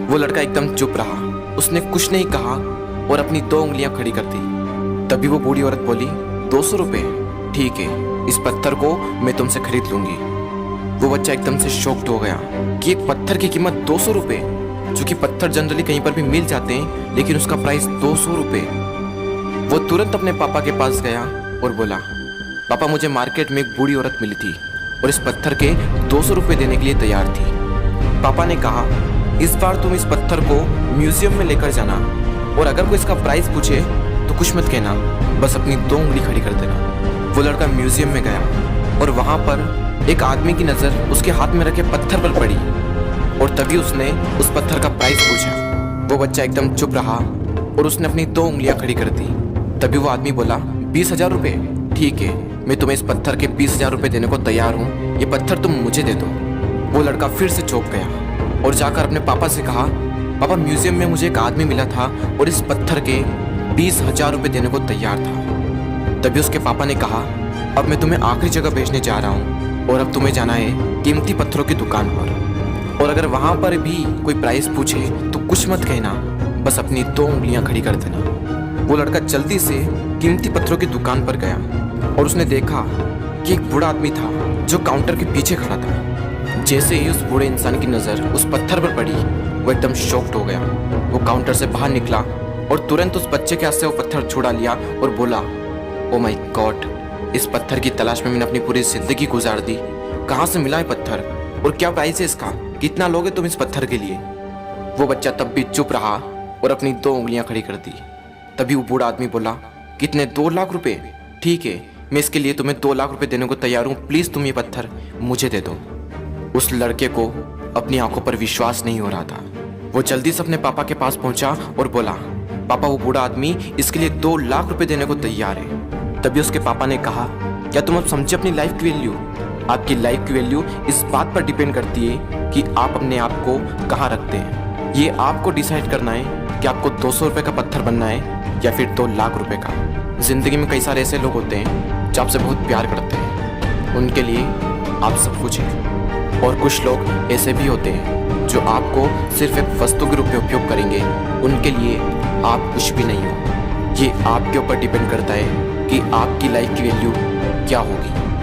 वो लड़का एकदम चुप रहा। उसने कुछ नहीं कहा और अपनी 2 उंगलियां खड़ी कर दी। तभी वो बूढ़ी औरत बोली, 200 रुपये? ठीक है, इस पत्थर को मैं तुमसे खरीद लूंगी। वो बच्चा एकदम से शॉक्ड हो गया कि एक पत्थर की कीमत 200 रुपये, जो कि पत्थर जनरली कहीं पर भी मिल जाते हैं, लेकिन उसका प्राइस 200 रुपये। वो तुरंत अपने पापा के पास गया और बोला, पापा मुझे मार्केट में एक बूढ़ी औरत मिली थी और इस पत्थर के 200 रुपये देने के लिए तैयार थी। पापा ने कहा, इस बार तुम इस पत्थर को म्यूजियम में लेकर जाना और अगर कोई इसका प्राइस पूछे तो कुछ मत कहना, बस अपनी 2 उंगली खड़ी कर देना। वो लड़का म्यूजियम में गया और वहां पर एक आदमी की नज़र उसके हाथ में रखे पत्थर पर पड़ी और तभी उसने उस पत्थर का प्राइस पूछा। वो बच्चा एकदम चुप रहा और उसने अपनी 2 उंगलियां खड़ी कर दी। तभी वो आदमी बोला, 20,000 रुपये? ठीक है, मैं तुम्हें इस पत्थर के 20,000 रुपये देने को तैयार हूँ, ये पत्थर तुम मुझे दे दो। वो लड़का फिर से चौंक गया और जाकर अपने पापा से कहा, पापा म्यूजियम में मुझे एक आदमी मिला था और इस पत्थर के 20,000 रुपये देने को तैयार था। तभी उसके पापा ने कहा, अब मैं तुम्हें आखिरी जगह भेजने जा रहा हूँ और अब तुम्हें जाना है कीमती पत्थरों की दुकान पर, और अगर वहाँ पर भी कोई प्राइस पूछे तो कुछ मत कहना, बस अपनी 2 उंगलियां खड़ी कर देना। वो लड़का जल्दी से कीमती पत्थरों की दुकान पर गया और उसने देखा कि एक बूढ़ा आदमी था जो काउंटर के पीछे खड़ा था। जैसे ही उस बूढ़े इंसान की नज़र उस पत्थर पर पड़ी, वो एकदम शॉक्ड हो गया। वो काउंटर से बाहर निकला और तुरंत उस बच्चे के हाथ से वो पत्थर छुड़ा लिया और बोला, ओ माय गॉड, इस पत्थर की तलाश में मैंने अपनी पूरी जिंदगी गुजार दी। कहाँ से मिला है पत्थर और क्या प्राइस है इसका? कितना लोगे तुम इस पत्थर के लिए? वो बच्चा तब भी चुप रहा और अपनी 2 उंगलियां खड़ी कर दी। तभी वो बूढ़ा आदमी बोला, कितने? 2 लाख रुपए? ठीक है, मैं इसके लिए तुम्हें 2 लाख रुपए देने को तैयार हूँ, प्लीज़ तुम ये पत्थर मुझे दे दो। उस लड़के को अपनी आंखों पर विश्वास नहीं हो रहा था। वो जल्दी से अपने पापा के पास पहुंचा और बोला, पापा वो बूढ़ा आदमी इसके लिए 2 लाख रुपए देने को तैयार है। तभी उसके पापा ने कहा, क्या तुम अब समझे अपनी लाइफ की वैल्यू? आपकी लाइफ की वैल्यू इस बात पर डिपेंड करती है कि आप अपने आप को कहाँ रखते हैं। ये आपको डिसाइड करना है कि आपको 200 रुपये का पत्थर बनना है या फिर 2 लाख रुपए का। जिंदगी में कई सारे ऐसे लोग होते हैं जो आपसे बहुत प्यार करते हैं, उनके लिए आप सब कुछ हैं, और कुछ लोग ऐसे भी होते हैं जो आपको सिर्फ एक वस्तु के रूप में उपयोग करेंगे, उनके लिए आप कुछ भी नहीं हो। ये आपके ऊपर डिपेंड करता है कि आपकी लाइफ की वैल्यू क्या होगी।